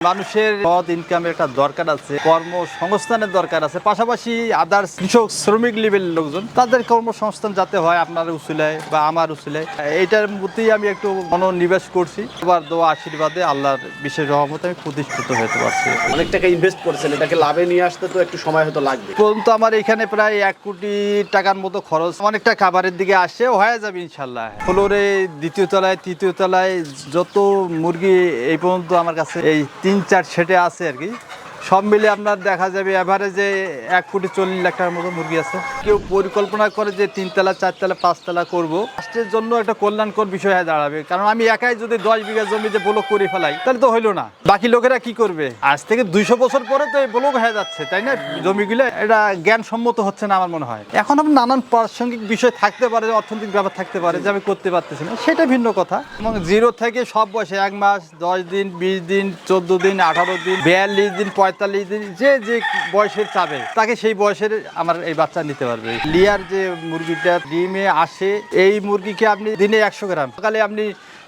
মানুষের পদ ইনকামের একটা দরকার আছে, কর্মসংস্থানের দরকার আছে, পাশাপাশি আদার্স কৃষক শ্রমিক লেভেলের লোকজন তাদের কর্মসংস্থান যাতে হয় আপনার উসিলায় বা আমার উসিলায়, এইটার প্রতি আমি একটু মনোনিবেশ করছি। আবার দোয়া আশীর্বাদে আল্লাহর বিশেষ রহমতে আমি প্রতিষ্ঠিত হতে পারছি। অনেক টাকা ইনভেস্ট করছেন, এটাকে লাভে নিয়ে আসতে তো একটু সময় হয়তো লাগবে। পর্যন্ত আমার এখানে প্রায় 1 কোটি টাকার মতো খরচ, অনেকটা খাবারের দিকে আসে, হয়ে যাবে ইনশাল্লাহ। ফ্লোরে দ্বিতীয় তলায় তৃতীয় তলায় যত মুরগি এই পর্যন্ত আমার কাছে এই 3-4 সেটে আছে আর কি, সব মিলে আপনার দেখা যাবে এভারেজে 1,40,00,000 টাকার মতো মুরগি আছে। কেউ পরিকল্পনা করে যে 3 তলা 4 তলা 5 তলা করবো, রাষ্ট্রের জন্য একটা কল্যাণকর বিষয় হয়ে দাঁড়াবে। কারণ আমি একাই যদি 10 বিঘা জমিতে ব্লক করে ফেলাই তাহলে তো হইলো না, বাকি লোকেরা কি করবে? আজ থেকে 200 বছর পরে তো এই ব্লক হয়ে যাচ্ছে, তাই না? জমিগুলো এটা জ্ঞানসম্মত হচ্ছে না আমার মনে হয়। এখন আপনার নানান প্রাসঙ্গিক বিষয় থাকতে পারে, অর্থনৈতিক ব্যাপার থাকতে পারে যে আমি করতে পারতেছি না, সেটা ভিন্ন কথা। এবং জিরো থেকে সব বয়সে 1 মাস 10 দিন 20 দিন 14 দিন 18 দিন 42 দিন 45 দিন যে যে বয়সের চাবে তাকে সেই বয়সের আমার এই বাচ্চা নিতে পারবে। লিয়ার যে মুরগিটা ডিমে আসে, এই মুরগিকে আপনি দিনে 100 গ্রাম, সকালে আপনি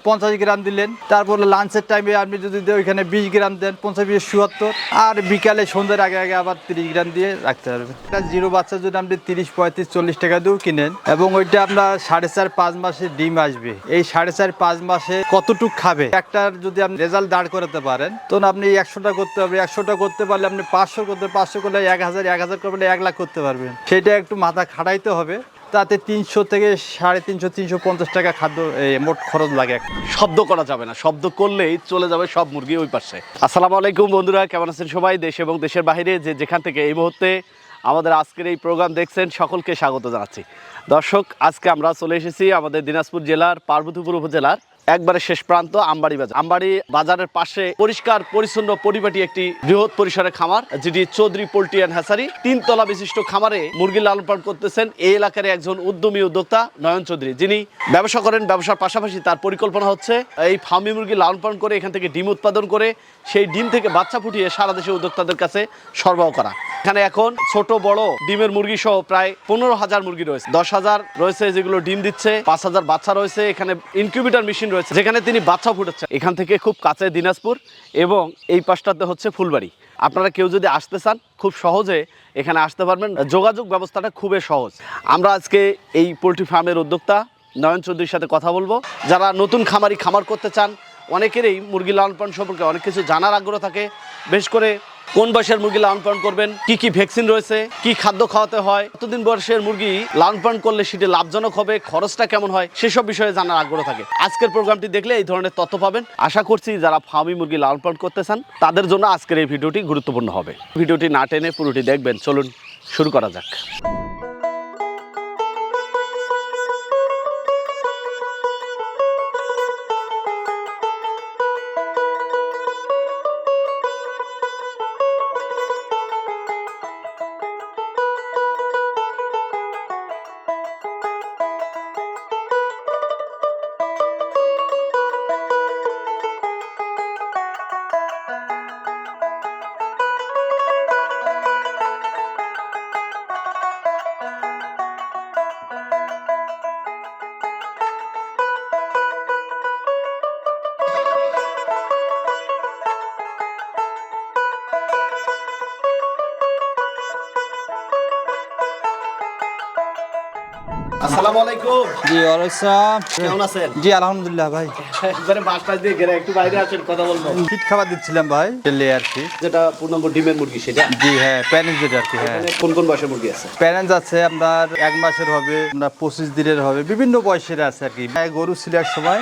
50 গ্রাম দিলেন, তারপরে লাঞ্চের টাইমে আপনি যদি ওইখানে 20 গ্রাম দেন, 50-20-77, আর বিকালে সন্ধ্যার আগে আগে আবার 30 গ্রাম দিয়ে রাখতে পারবেন। একটা জিরো বাচ্চা যদি আপনি 30-35-40 টাকা দিয়েও কিনেন এবং ওইটা আপনার 4.5-5 মাসে ডিম আসবে, এই 4.5-5 মাসে কতটুক খাবে একটার যদি আপনি রেজাল্ট দাঁড় করাতে পারেন, তখন আপনি 100টা করতে হবে, 100টা করতে পারলে আপনি 500 করতে, 500 করলে 1000 করলে 1 লাখ করতে পারবেন। সেটা একটু মাথা খাটাইতে হবে, তাতে 300 থেকে 350-350 টাকা খাদ্য মোট খরচ লাগে। শব্দ করা যাবে না, শব্দ করলেই চলে যাবে সব মুরগি ওই পাশে। আসসালামু আলাইকুম বন্ধুরা, কেমন আছেন সবাই? দেশ এবং দেশের বাইরে যে যেখান থেকে এই মুহূর্তে আমাদের আজকের এই প্রোগ্রাম দেখছেন, সকলকে স্বাগত জানাচ্ছি। দর্শক, আজকে আমরা চলে এসেছি আমাদের দিনাজপুর জেলার পার্বতীপুর উপজেলার একবারে শেষ প্রান্ত আমবাড়ি বাজার। আমবাড়ি বাজারের পাশে পরিষ্কার পরিচ্ছন্ন পরিপাটি একটি বৃহৎ পরিসরের খামার, যেটি চৌধুরী পোল্ট্রি অ্যান্ড হ্যাচারি। 3 তলা বিশিষ্ট খামারে মুরগি লালন পালন করতেছেন এই এলাকার একজন উদ্যমী উদ্যোক্তা নয়ন চৌধুরী, যিনি ব্যবসা করেন। ব্যবসার পাশাপাশি তার পরিকল্পনা হচ্ছে এই ফার্মি মুরগি লালন পালন করে এখান থেকে ডিম উৎপাদন করে সেই ডিম থেকে বাচ্চা ফুটিয়ে সারা দেশে উদ্যোক্তাদের কাছে সরবরাহ করা। এখানে এখন ছোট বড় ডিমের মুরগি সহ প্রায় 15,000 মুরগি রয়েছে, 10,000 রয়েছে যেগুলো ডিম দিচ্ছে, 5,000 বাচ্চা রয়েছে। এখানে ইনকিউবেটর মেশিন রয়েছে যেখানে তিনি বাচ্চা ফুটাচ্ছেন। এখান থেকে খুব কাছে দিনাজপুর এবং এই পাশটাতে হচ্ছে ফুলবাড়ি। আপনারা কেউ যদি আসতে চান খুব সহজে এখানে আসতে পারবেন, যোগাযোগ ব্যবস্থাটা খুবই সহজ। আমরা আজকে এই পোলট্রি ফার্মের উদ্যোক্তা নয়ন চৌধুরীর সাথে কথা বলবো। যারা নতুন খামারি খামার করতে চান, অনেকেরই মুরগি লালন পালন সম্পর্কে অনেক কিছু জানার আগ্রহ থাকে, বিশেষ করে কোন বয়সের মুরগি লালন পালন করবেন, কি কি ভ্যাকসিন রয়েছে, কি খাদ্য খাওয়াতে হয়, কতদিন বয়সের মুরগি লালন পালন করলে সেটি লাভজনক হবে, খরচটা কেমন হয়, সেসব বিষয়ে জানার আগ্রহ থাকে। আজকের প্রোগ্রামটি দেখলে এই ধরনের তথ্য পাবেন। আশা করছি যারা ফার্মি মুরগি লালন পালন করতে চান তাদের জন্য আজকের এই ভিডিওটি গুরুত্বপূর্ণ হবে। ভিডিওটি না টেনে পুরোটি দেখবেন। চলুন শুরু করা যাক। আসসালামু আলাইকুম। জি ওয়ালাইকুম, কেমন আছেন? জি আলহামদুলিল্লাহ ভাই। একবারে বাসটা দিয়ে ঘেরা, একটু বাইরে আছেন, কথা বলবো। ফিট খাবার দিচ্ছিলাম ভাই, লেয়ার ফিট, যেটা পূর্ণাঙ্গ ডিমের মুরগি সেটা? জি হ্যাঁ, প্যারেন্টস যেটা আর কি। হ্যাঁ, কোন কোন বয়সের মুরগি আছে? প্যারেন্টস আছে আপনার 1 মাসের হবে, আপনার 25 দিনের হবে, বিভিন্ন বয়সের আছে আর কি। গরু ছিল এক সময়,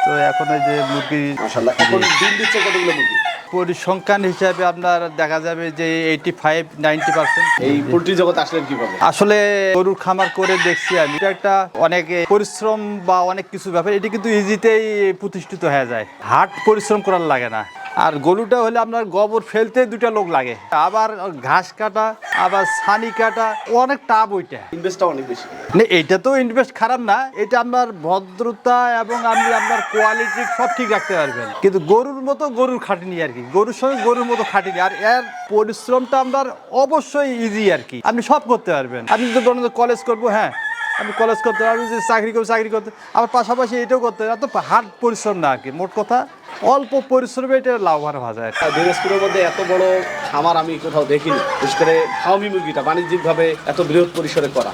তো এখন ওই যে মুরগি মাশাআল্লাহ। এখন ডিম দিচ্ছে কতগুলো মুরগি? পরিসংখ্যান হিসাবে আপনার দেখা যাবে যে 85-90%। এই পোল্ট্রি জগতে আসলেন কিভাবে? আসলে গরুর খামার করে দেখছি আমি, এটা একটা অনেক পরিশ্রম বা অনেক কিছু ব্যাপার, এটি কিন্তু ইজিতেই প্রতিষ্ঠিত হয়ে যায়, হার্ড পরিশ্রম করার লাগে না। আর গরুটা হলে আপনার গোবর ফেলতে 2টা লোক লাগে, আবার ঘাস কাটা, আবার ছানি কাটা, অনেক টাপ ওইটা, ইনভেস্টটা অনেক বেশি। না এইটা তো ইনভেস্ট খারাপ না, এটা আপনার ভদ্রতা এবং আপনি আপনার কোয়ালিটি সব ঠিক রাখতে পারবেন। কিন্তু গরুর মতো গরুর খাটিনি আর কি, গরুর সঙ্গে গরুর মতো খাটিনি, আর এর পরিশ্রমটা আপনার অবশ্যই ইজি আর কি, আপনি সব করতে পারবেন। আপনি যদি বলেন কলেজ করবো, হ্যাঁ আমি কলেজ করতে আমি যে চাকরি করতে আমার পাশাপাশি এটাও করতে এত হার্ড পরিশ্রম না আর কি। মোট কথা অল্প পরিশ্রমে এটা লাভবান হওয়া যায়। দিনাজপুরের মধ্যে এত বড় খামার আমি কোথাও দেখিনি, বিশেষ করে ফার্মি মুরগিটা বাণিজ্যিকভাবে এত বৃহৎ পরিসরে করা।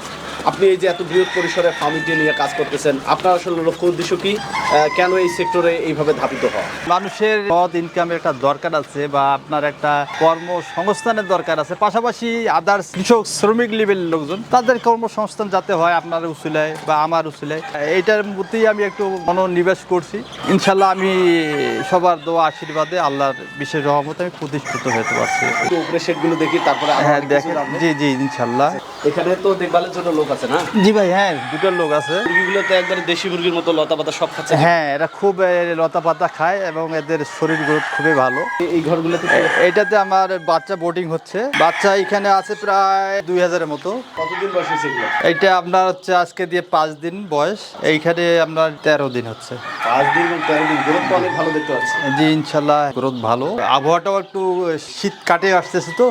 আপনি এই যে এত বৃহৎ পরিসরে ফার্মিটি নিয়ে কাজ করতেছেন, আপনার আসলে লক্ষ্য উদ্দেশ্য কি? কেন এই সেক্টরে এইভাবে ধাবিত হওয়া? মানুষের পদ ইনকামের একটা দরকার আছে বা আপনার একটা কর্মসংস্থানের দরকার আছে, পাশাপাশি আদার্স কৃষক শ্রমিক লেভেলের লোকজন তাদের কর্মসংস্থান যাতে হয় আপনার উসিলায় বা আমার উসিলায়, এইটার মধ্যেই আমি একটু মনোনিবেশ করছি। ইনশাল্লাহ আমি সবার দোয়া আশীর্বাদে আল্লাহর বিশেষ রহমতে আমি প্রতিষ্ঠিত হতে পারছি। একটু উপরে শেডগুলো দেখি, তারপরে আরো হ্যাঁ অনেক কিছু দেখেন, জানবো। জি জি ইনশাল্লাহ। এখানে তো দেখভালের জন্য লোক আছে না? জি ভাই, হ্যাঁ দুটো লোক আছে। মুরগিগুলো তো একবারে দেশি মুরগির মতো লতা পাতা সব খাচ্ছে। হ্যাঁ এরা খুব লতা পাতা খায় এবং এদের শরীর গ্রোথ খুবই ভালো। এই ঘরগুলোতে এইটাতে আমার বাচ্চা বোর্ডিং হচ্ছে, বাচ্চা এখানে আছে প্রায় 2000-এর মতো। কতদিন বয়স হয়েছে এগুলো? এইটা আপনার হচ্ছে আজকে দিয়ে 5 দিন বয়স, এইখানে আপনার 13 দিন হচ্ছে। 5 দিন এবং 13 দিন, গ্রোথ তো অনেক ভালো দেখতে পাচ্ছি। জি ইনশাল্লাহ গ্রোথ ভালো। আবহাওয়াটাও একটু শীত কাটে আসতেছে তো,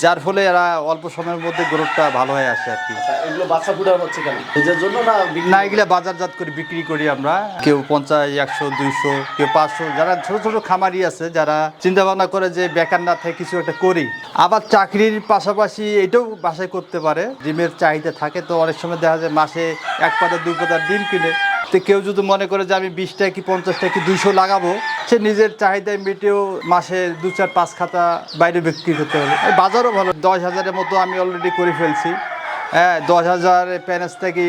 যার ফলে এরা অল্প সময়ের মধ্যে গ্রোথটা ভালো হয়ে আসে আর কি। এগুলো বাচ্চা ফুটার হচ্ছে কেন? নিজের জন্য না বিক্রি? না, এগুলা বাজারজাত করে বিক্রি করি আমরা। কেউ 50, 100, 200, কেউ 500। যারা ছোট ছোট খামারি আছে, যারা চিন্তা ভাবনা করে যে বেকার না থেকে কিছু একটা করি, আবার চাকরির পাশাপাশি এটাও বাসায় করতে পারে। ডিমের চাহিদা থাকে তো অনেক সময় দেখা যায় মাসে 1 পাতা 2 পাতা ডিম কিনে। তো কেউ যদি মনে করে যে আমি 20টা কি 50টা কি 200 লাগাবো, সে নিজের চাহিদায় মিটেও মাসে 2, 4, 5 খাতা বাইরে বিক্রি করতে হবে। এই বাজারও ভালো। 10,000-এর মতো আমি অলরেডি করে ফেলছি। হ্যাঁ 10,000 প্যানেজ থেকে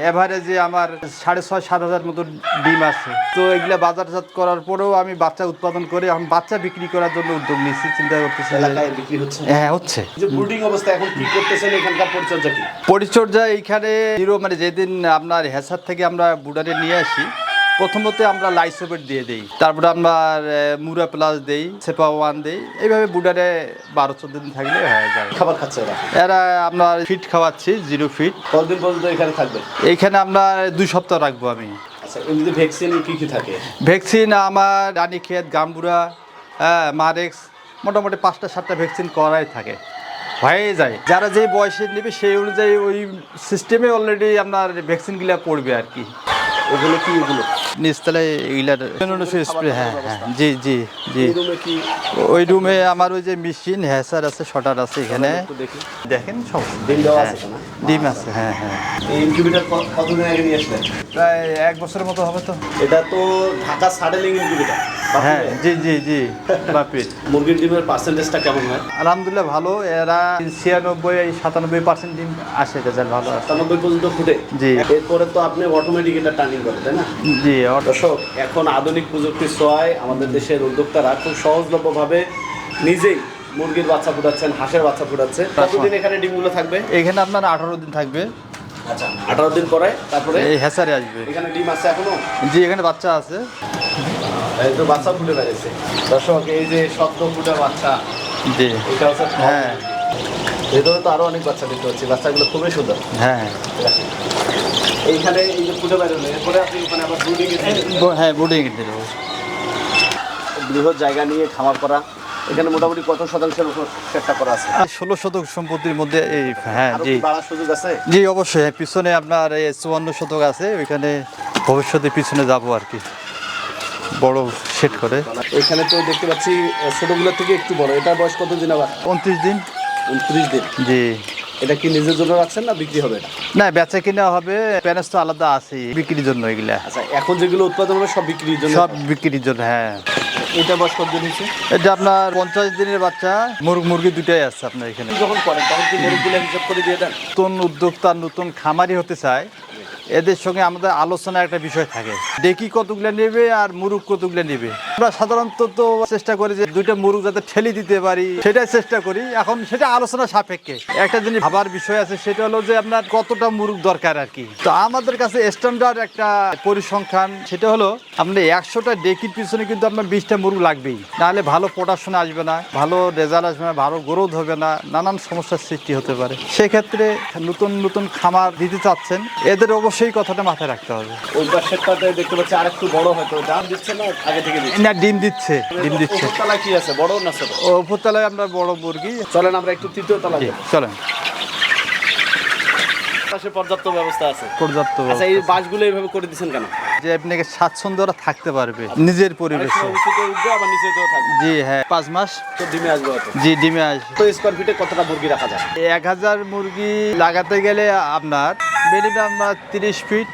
এভারেজে আমার 6,500, 7,000 মতো ডিম আছে। তো এগুলা বাজারজাত করার পরেও আমি বাচ্চা উৎপাদন করে এখন বাচ্চা বিক্রি করার জন্য উদ্যোগ নিচ্ছি, চিন্তা করতেছি। এলাকায় বিক্রি হচ্ছে? হ্যাঁ হচ্ছে। যে ব্রুডিং অবস্থা এখন কি করতেছেন, এখানকার পরিচর্যা কি? পরিচর্যা এইখানে মানে যেদিন আপনার হেসার থেকে আমরা বুডারে নিয়ে আসি, প্রথমত আমরা লাইসোবেট দিয়ে দিই, তারপরে আপনার মুরা প্লাস দেই, সেপা 1 দেই। এইভাবে বুডারে 12-14 দিন থাকলে হয়ে যায়। খাবার খাচ্ছে এরা? এরা আপনার ফিট খাওয়াচ্ছি, 0 ফিট। কতদিন পর্যন্ত এখানে থাকবে? এইখানে আমরা 2 সপ্তাহ রাখবো আমি। আচ্ছা, এমনিতে ভ্যাকসিন কি কি থাকে? ভ্যাকসিন আমার রানীক্ষেত, গাম্বুরা, মারেক্স, মোটামুটি 5টা-7টা ভ্যাকসিন করাই থাকে, হয়ে যায়। যারা যে বয়সে নেবে সেই অনুযায়ী ওই সিস্টেমে অলরেডি আপনার ভ্যাকসিনগুলো পড়বে আর কি। এগুলো কি? এগুলো নিচতলায় এগুলার স্প্রে। হ্যাঁ হ্যাঁ জি জি জি। এই রুমে কি? ওই রুমে আমার ওই যে মেশিন হ্যাসার আছে, শটার আছে এখানে। একটু দেখি। দেখেন সব ডিম দেওয়া আছে না? ডিম আছে। হ্যাঁ হ্যাঁ। এই ইনকিউবেটর কতদিন আগে নিয়ে আসলেন? প্রায় 1 বছরের মতো হবে তো। এটা তো ঢাকা সাডেলিং ইনকিউবেটর। হ্যাঁ জি জি জি বাপির। মুরগির ডিমের পার্সেন্টেজটা কেমন হয়? আলহামদুলিল্লাহ ভালো। এরা 96-97% ডিম আসে, রেজাল্ট ভালো আসে। 97 পর্যন্ত ফুটে? জি। এরপরে তো আপনি অটোমেটিক এটা টার্নিং করেন, তাই না? জি। দর্শক, এখন আধুনিক প্রযুক্তির ছোঁয়ায় আমাদের দেশের উদ্যোক্তারা খুব সহজলভ্যভাবে নিজেই মুরগির বাচ্চা ফুটাচ্ছেন, হাঁসের বাচ্চা ফুটাচ্ছে। কতদিন এখানে ডিমগুলো থাকবে? এখানে আপনার 18 দিন থাকবে। আচ্ছা, 18 দিন পরে তারপরে এই হ্যাসারে আসবে। এখানে ডিম আছে এখনো? জি এখানে বাচ্চা আছে। এই তো বাচ্চা ফুটে বেড়েছে। দর্শক, এই যে সদ্য ফুটে বাচ্চা, জি এটা হচ্ছে হ্যাঁ ভেতরে তো আরো অনেক বাচ্চা দেখতে পাচ্ছি। বাচ্চাগুলো খুবই সুন্দর। হ্যাঁ এইখানে এই যে ফুটে বেরোলো, এরপরে আপনি ওখানে আবার ব্রুডিং হ্যাঁ বোর্ডিং দেবো। বৃহৎ জায়গা নিয়ে খামার করা। এখানে মোটামুটি কত শতাংশের উপর সেটটা করা আছে? 16 শতক সম্পত্তির মধ্যে এই। হ্যাঁ আরো জি কি বাড়ার সুযোগ আছে? জি অবশ্যই। হ্যাঁ পিছনে আপনার 54 শতক আছে, ওইখানে ভবিষ্যতে পিছনে যাবো আর কি, বড় সেট করে। এখানে তো দেখতে পাচ্ছি ছোটগুলোর থেকে একটু বড়। এটার বয়স কতদিন আবার? 29 দিন। 29 দিন। জি। এটা কি নিজের জন্য রাখছেন না বিক্রি হবে এটা? না বেচা কিনা হবে, প্যানেজ তো আলাদা আছে বিক্রির জন্য এগুলা। আচ্ছা, এখন যেগুলো উৎপাদন হবে সব বিক্রির জন্য? সব বিক্রির জন্য। হ্যাঁ। এটা বয়স কতদিন হয়েছে? এটা আপনার 50 দিনের বাচ্চা। মুরগি দুটাই আছে আপনার এখানে। যখন করেন তখন কি মুরগিগুলো হিসাব করে দিয়ে দেন? নতুন উদ্যোক্তা, নতুন খামারি হতে চায়, এদের সঙ্গে আমাদের আলোচনার একটা বিষয় থাকে, ডেকি কতগুলো নেবে আর মুরগ কতগুলো নেবে। আমরা সাধারণত তো চেষ্টা করি যে 2টা মুরগ যাতে ঠেলি দিতে পারি, সেটাই চেষ্টা করি। এখন সেটা আলোচনা সাপেক্ষে। একটা জিনিস ভাবার বিষয় আছে, সেটা হলো যে আপনার কতটা মুরগ দরকার আর কি। তো আমাদের কাছে স্ট্যান্ডার্ড একটা পরিসংখ্যান, সেটা হলো আপনার 100টা ডেকির পিছনে কিন্তু আপনার 20টা মুরগ লাগবেই, নাহলে ভালো প্রোডাকশন আসবে না, ভালো রেজাল্ট আসবে না, ভালো গ্রোথ হবে না, নানান সমস্যার সৃষ্টি হতে পারে। সেক্ষেত্রে নতুন নতুন খামার দিতে চাচ্ছেন, এদের অবশ্যই কথাটা মাথায় রাখতে হবে। ওই পাশেরটাতে দেখতে পাচ্ছি আর একটু বড়, হয়তো দাম দিচ্ছে না আগে থেকে দিচ্ছে? না ডিম দিচ্ছে, ডিম দিচ্ছে। উপরতলায় কি আছে, বড় না ছোট? ও উপরতলায় আমরা বড় মুরগি। চলেন আমরা একটু তৃতীয় তলায় জি যাই। চলেন। বাতাসের পর্যাপ্ত ব্যবস্থা আছে। পর্যাপ্ত আচ্ছা, এই বাসগুলো এইভাবে করে দিচ্ছেন কেন? যে আপনাকে স্বাচ্ছন্দ্যরা থাকতে পারবে নিজের অনেক পরিবেশে। সময় উঁচুতে উঠবে, আবার নিচেও থাকবে। জি হ্যাঁ, 5 মাস। তো ডিমে আসবে হয়তো। জি, ডিমে আসে। তো স্কোয়ার ফিটে কতটা মুরগি রাখা যায়? 1000 মুরগি লাগাতে গেলে আপনার মিনিমাম 30 ফিট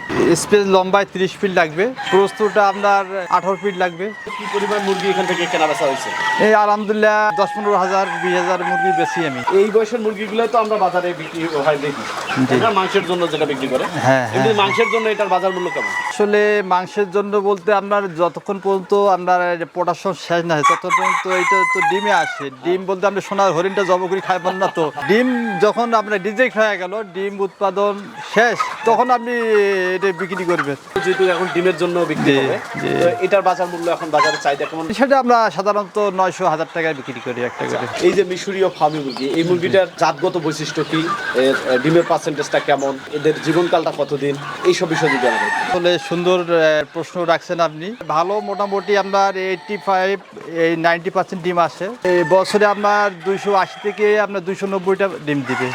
স্পেস, লম্বায় 30 ফিট লাগবে, প্রস্তুতটা আপনার 18 ফিট লাগবে। কি পরিমাণ মুরগি এখান থেকে কেনা বেচা হয়েছে? এই আলহামদুলিল্লাহ 10-15 হাজার 20,000 মুরগি বেশি আমি। এই বয়সের মুরগিগুলো তো আমরা বাজারে বিক্রি হয় দেখি, এটা মাংসের জন্য যেটা বিক্রি করে। হ্যাঁ, কিন্তু হ্যাঁ। মাংসের জন্য এটার বাজার মূল্য কেমন? আসলে মাংসের জন্য বলতে আপনার যতক্ষণ পর্যন্ত আপনার প্রোডাকশন শেষ না হয় ততক্ষণ পর্যন্ত এটা তো ডিমে আসে। ডিম বলতে আপনি সোনার হরিণটা জব করে খাইবেন না তো। ডিম যখন আপনার রিজেক্ট হয়ে গেল, ডিম উৎপাদন শেষ, তখন আপনি এটা বিক্রি করবেন। যেহেতু এখন ডিমের জন্য বিক্রি জি, হবে, জি। তো এটার বাজার মূল্য এখন বাজারে চাহিদা কেমন? সেটা আমরা সাধারণত 900-1000 টাকায় বিক্রি করি একটা করে। এই যে মিশরীয় ফার্মি মুরগি, এই মুরগিটার জাতগত বৈশিষ্ট্য কি, এর ডিমের পার্সেন্টেজটা কেমন, এদের জীবনকালটা কতদিন, এইসব বিষয় যদি আমাদের। আসলে সুন্দর প্রশ্ন রাখছেন আপনি। ভালো, মোটামুটি আপনার 85-90% ডিম আসে। এই বছরে আপনার 280 থেকে আপনার 290টা ডিম দিবে।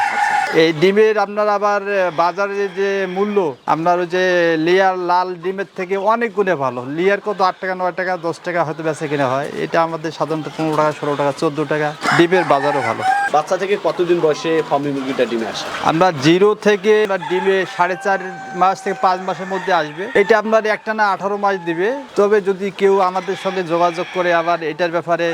এই ডিমের আপনার আবার বাজারে যে মূল্য, আপনার ওই যে লেয়ার লাল ডিমের থেকে অনেক গুণে ভালো। লেয়ার কত 8 টাকা 9 টাকা 10 টাকা হয়তো বেচা কিনা হয়, এটা আমাদের সাধারণত 15 টাকা 16 টাকা 14 টাকা। ডিমের বাজারও ভালো। বাচ্চা থেকে কতদিন বয়সে ফার্মি মুরগিটা ডিমে আসে? আমরা 0 থেকে ডিমে 4.5 মাস থেকে 5 মাসের মধ্যে আসবে। এটা আপনার একটানা 18 মাস দিবে। তবে যদি কেউ আমাদের সঙ্গে যোগাযোগ করে আবার এটার ব্যাপারে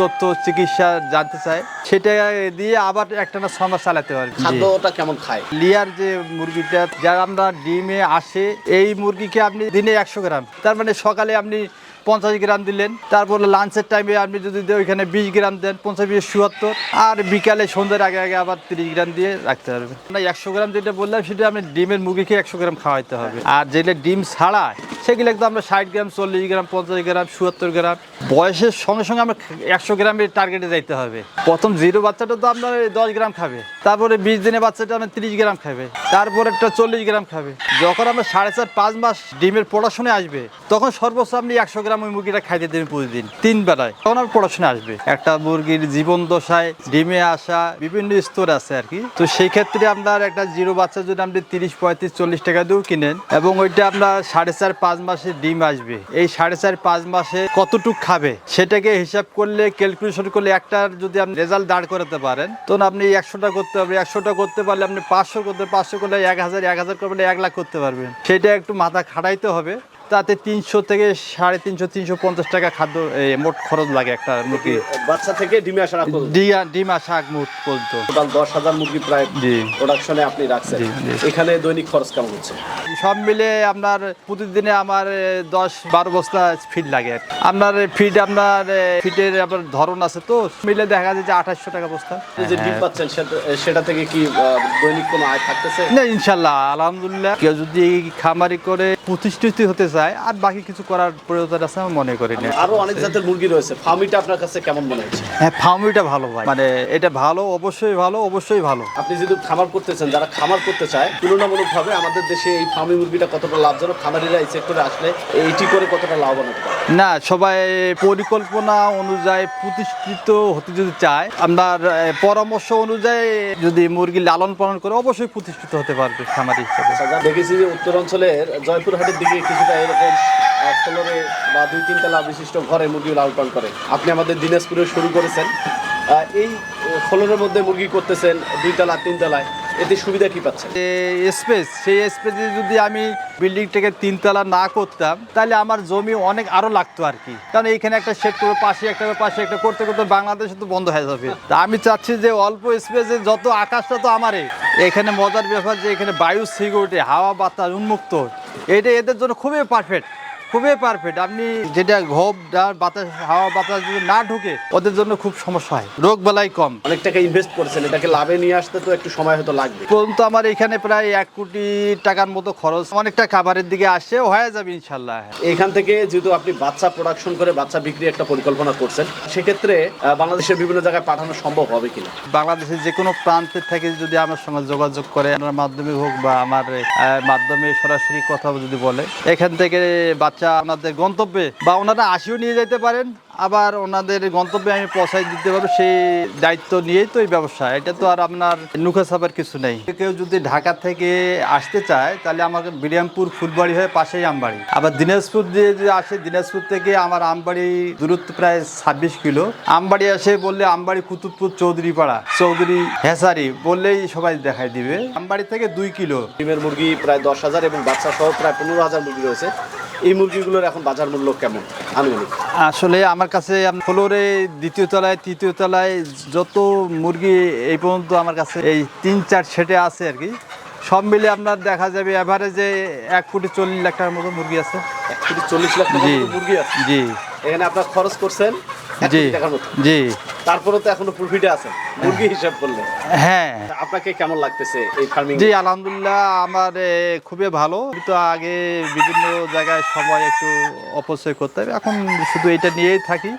তথ্য চিকিৎসা জানতে চায়, সেটা দিয়ে আবার একটানা 6 মাস চালাতে পারবে। খাদ্যটা কেমন খায়? লিয়ার যে মুরগিটা যারা আমরা ডিমে আসে, এই মুরগিকে আপনি দিনে 100 গ্রাম, তার মানে সকালে আপনি 50 গ্রাম দিলেন, তারপরে লাঞ্চের টাইমে আপনি যদি ওইখানে 20 গ্রাম দেন, 50-20-77, আর বিকালে সন্ধ্যার আগে আগে আবার 30 গ্রাম দিয়ে রাখতে পারবেন। না, 100 গ্রাম যেটা বললাম সেটা আপনি ডিমের মুরগিকে 100 গ্রাম খাওয়াইতে হবে। আর যেটা ডিম ছাড়া সেগুলো একদম আমরা 60 গ্রাম 40 গ্রাম 50 গ্রাম 77 গ্রাম, বয়সের সঙ্গে সঙ্গে আমরা 100 গ্রামের টার্গেটে যাইতে হবে। প্রথম 0 বাচ্চাটা তো আপনার 10 গ্রাম খাবে, তারপরে 20 দিনের বাচ্চাটা আপনার 30 গ্রাম খাবে, তারপরে একটা 40 গ্রাম খাবে। যখন আমরা 4.5-5 মাস ডিমের প্রোডাকশনে আসবে, তখন সর্বোচ্চ আপনি 100 গ্রাম ওই মুরগিটা খাইতে দেবেন প্রতিদিন 3 বেলায়, তখন আমার প্রোডাকশনে আসবে। একটা মুরগির জীবন দশায় ডিমে আসা বিভিন্ন স্তর আছে আর কি। তো সেই ক্ষেত্রে আপনার একটা 0 বাচ্চা যদি আপনি 30-35-40 টাকা দিয়েও কিনেন, এবং ওইটা আপনার 4.5-5 মাসে ডিম আসবে, এই 4.5-5 মাসে কতটুক খাবে সেটাকে হিসাব করলে, ক্যালকুলেশন করলে একটার যদি আপনি রেজাল্ট দাঁড় করাতে পারেন, তখন আপনি 100টা করতে হবে। 100টা করতে পারলে আপনি 500 করতে, 500 করলে 1000 করলে 1 লাখ করতে পারবেন। সেটা একটু মাথা খাটাইতে হবে। তাতে 300 থেকে 350-350 টাকা খাদ্য মোট খরচ লাগে একটা মুরগি বাচ্চা থেকে ডিমে আসা রাখতে। ডিম আসা আগ মুহূর্ত পর্যন্ত। টোটাল 10,000 মুরগি প্রায় জি। প্রোডাকশনে আপনি রাখছেন। জি, জি। এখানে দৈনিক খরচ কেমন হচ্ছে? সব মিলে আপনার প্রতিদিনে আমার 10-12 বস্তা ফিড লাগে। আপনার ফিড আপনার ফিডের আপনার ধরন আছে, তো মিলে দেখা যায় যে 2800 টাকা বস্তা। এই যে ডিম পাচ্ছেন সেটা থেকে কি দৈনিক কোনো আয় থাকতেছে? না, ইনশাল্লাহ আলহামদুলিল্লাহ। কেউ যদি খামারি করে প্রতিষ্ঠিত হতে চায়, আর বাকি কিছু করার প্রয়োজন আছে আমি মনে করি না। আরো অনেক জাতের মুরগি রয়েছে, ফার্মিটা আপনার কাছে কেমন মনে হচ্ছে? হ্যাঁ, ফার্মিটা ভালো ভাই, মানে এটা ভালো, অবশ্যই ভালো, অবশ্যই ভালো। আপনি যদি খামার করতেছেন, যারা খামার করতে চায়, তুলনামূলকভাবে আমাদের দেশে এই ফার্মি মুরগিটা কতটা লাভজনক, খামারিরা এই সেক্টরে আসলে এইটি করে কতটা লাভবান হতে পারে? না, সবাই পরিকল্পনা অনুযায়ী প্রতিষ্ঠিত হতে যদি চায়, আপনার পরামর্শ অনুযায়ী যদি মুরগি লালন পালন করে, অবশ্যই প্রতিষ্ঠিত হতে পারবে খামারি হিসেবে। দেখেছি যে উত্তরাঞ্চলের জয়পুরহাটের দিকে কিছুটা এরকম ফ্লোরে বা 2-3 তলা বিশিষ্ট ঘরে মুরগি লালন পালন করে। আপনি আমাদের দিনাজপুরে শুরু করেছেন, এই ফ্লোরের মধ্যে মুরগি করতেছেন 2 তলা 3 তলায়, এতে সুবিধা কি পাচ্ছেন? স্পেস, সেই স্পেসে যদি আমি বিল্ডিংটাকে 3 তলা না করতাম, তাহলে আমার জমি অনেক আরো লাগতো আর কি। কারণ এইখানে একটা শেড করবো, পাশে একটা করতে করতে বাংলাদেশে তো বন্ধ হয়ে যাবে। তা আমি চাচ্ছি যে অল্প স্পেসে যত, আকাশটা তো আমারই। এখানে মজার ব্যাপার যে এখানে বায়ু সিকিউরিটি, হাওয়া বাতাস উন্মুক্ত, এটা এদের জন্য খুবই পারফেক্ট, খুবই পারফেক্ট। আপনি যেটা ঘোপ বাতাস, হাওয়া বাতাস যদি না ঢুকে, ওদের জন্য খুব সমস্যা হয়, রোগ বালাই কম। অনেক টাকা ইনভেস্ট করেছেন, এটাকে লাভে নিয়ে আসতে তো একটু সময় হয়তো লাগবে। পর্যন্ত আমার এখানে প্রায় 1 কোটি টাকার মতো খরচ, অনেকটা খাবারের দিকে আসে, হয়ে যাবে ইনশাল্লাহ। এখান থেকে যেহেতু আপনি বাচ্চা প্রোডাকশন করে বাচ্চা বিক্রি একটা পরিকল্পনা করছেন, সেক্ষেত্রে বাংলাদেশের বিভিন্ন জায়গায় পাঠানো সম্ভব হবে কিনা? বাংলাদেশের যে কোনো প্রান্তের থেকে যদি আমার সঙ্গে যোগাযোগ করে, আমার মাধ্যমে হোক বা আমার মাধ্যমে সরাসরি কথা যদি বলে, এখান থেকে বাচ্চা বাচ্চা ওনাদের গন্তব্যে বা ওনারা আসিও নিয়ে যেতে পারেন, আবার ওনাদের গন্তব্যে আমি পৌঁছাই দিতে পারবো, সেই দায়িত্ব নিয়েই তো এই ব্যবসা। এটা তো আর আপনার নুখা ছাপার কিছু নেই। কেউ যদি ঢাকা থেকে আসতে চায় তাহলে আমাকে বিরামপুর ফুলবাড়ি হয়ে পাশেই আমবাড়ি, আবার দিনাজপুর দিয়ে যদি আসে দিনাজপুর থেকে আমার আমবাড়ি দূরত্ব প্রায় 26 কিলো। আমবাড়ি আসে বললে আমবাড়ি কুতুবপুর চৌধুরীপাড়া চৌধুরী হেসারি বললেই সবাই দেখাই দিবে। আমবাড়ি থেকে 2 কিলো। ডিমের মুরগি প্রায় 10,000 এবং বাচ্চা সহ প্রায় 15,000 মুরগি রয়েছে। এই মুরগিগুলোর এখন বাজার মূল্য কেমন আনুমানিক? আসলে আমার কাছে ফ্লোরে 2য় তলায় 3য় তলায় যত মুরগি এই পর্যন্ত আমার কাছে এই 3-4 সেটে আছে আর কি। সব মিলে আপনার দেখা যাবে এভারেজে 1,40,00,000 টাকার মতো মুরগি আছে। 1,40,00,000 টাকার জি মতো মুরগি আছে। জি এখানে আপনার খরচ করছেন 1 জি কোটি টাকার মতো। জি তারপরে তো এখনো প্রফিটে আছে মুরগি হিসাব করলে। হ্যাঁ আপনাকে কেমন লাগতেছে এই ফার্মিং? জি আলহামদুলিল্লাহ আমার খুবই ভালো। তো আগে বিভিন্ন জায়গায় সময় একটু অপচয় করতে হবে, এখন শুধু এটা নিয়েই থাকি।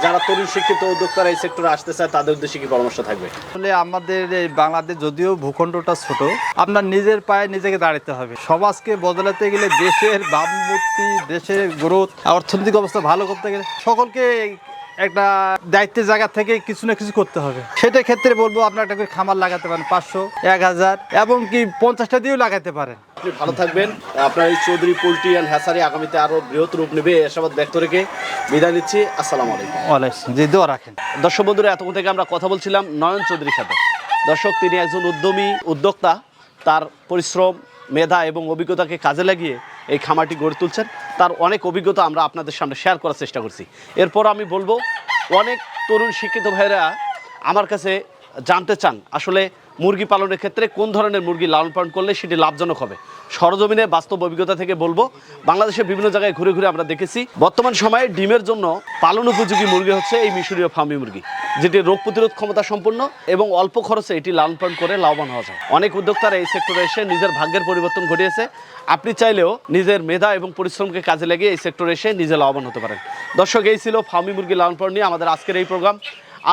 যারা তরুণ শিক্ষিত উদ্যোক্তারা এই সেক্টরে আসতে চায় তাদের উদ্দেশ্যে কি পরামর্শ থাকবে? আসলে আমাদের এই বাংলাদেশ যদিও ভূখণ্ডটা ছোট, আপনার নিজের পায়ে নিজেকে দাঁড়াতে হবে। সমাজকে বদলাতে গেলে, দেশের ভাবমূর্তি, দেশের গ্রোথ, অর্থনৈতিক অবস্থা ভালো করতে গেলে সকলকে একটা দায়িত্বের জায়গা থেকে কিছু না কিছু করতে হবে। সেটা ক্ষেত্রে বলবো আপনার একটা করে খামার লাগাতে পারেন, 500, 1000 এবং কি 50টা দিয়েও লাগাতে পারেন। আপনি ভালো থাকবেন। আপনার এই চৌধুরী পোল্ট্রি অ্যান্ড হ্যাসারি আগামীতে আরো বৃহৎ রূপ নেবে এই আশাবাদ ব্যক্ত রেখে বিদায় নিচ্ছি। আসসালামু আলাইকুম। ওয়ালাইকুম জি, দোয়া রাখেন। দর্শক বন্ধুরা, এতক্ষণ থেকে আমরা কথা বলছিলাম নয়ন চৌধুরীর সাথে। দর্শক, তিনি একজন উদ্যমী উদ্যোক্তা। তার পরিশ্রম, মেধা এবং অভিজ্ঞতাকে কাজে লাগিয়ে এই খামারটি গড়ে তুলছেন। তার অনেক অভিজ্ঞতা আমরা আপনাদের সামনে শেয়ার করার চেষ্টা করছি। এরপর আমি বলবো, অনেক তরুণ শিক্ষিত ভাইরা আমার কাছে জানতে চান আসলে মুরগি পালনের ক্ষেত্রে কোন ধরনের মুরগি লালন পালন করলে সেটি লাভজনক হবে। সরজমিনে বাস্তব অভিজ্ঞতা থেকে বলবো, বাংলাদেশের বিভিন্ন জায়গায় ঘুরে ঘুরে আমরা দেখেছি বর্তমান সময়ে ডিমের জন্য পালন উপযোগী মুরগি হচ্ছে এই মিশরীয় ফার্মি মুরগি, যেটি রোগ প্রতিরোধ ক্ষমতা সম্পন্ন এবং অল্প খরচে এটি লালন পালন করে লাভবান হওয়া যায়। অনেক উদ্যোক্তারা এই সেক্টরে এসে নিজের ভাগ্যের পরিবর্তন ঘটিয়েছে। আপনি চাইলেও নিজের মেধা এবং পরিশ্রমকে কাজে লাগিয়ে এই সেক্টরে এসে নিজে লাভবান হতে পারেন। দর্শক, এই ছিল ফার্মি মুরগি লালন পালন নিয়ে আমাদের আজকের এই প্রোগ্রাম।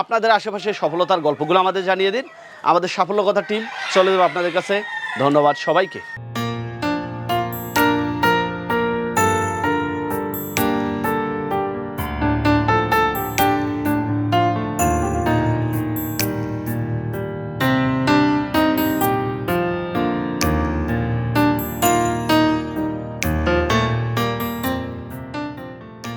আপনাদের আশেপাশে সফলতার গল্পগুলো আমাদের জানিয়ে দিন। আমাদের সাফল্য কথা টিম চলে যাবে আপনাদের কাছে। ধন্যবাদ সবাইকে।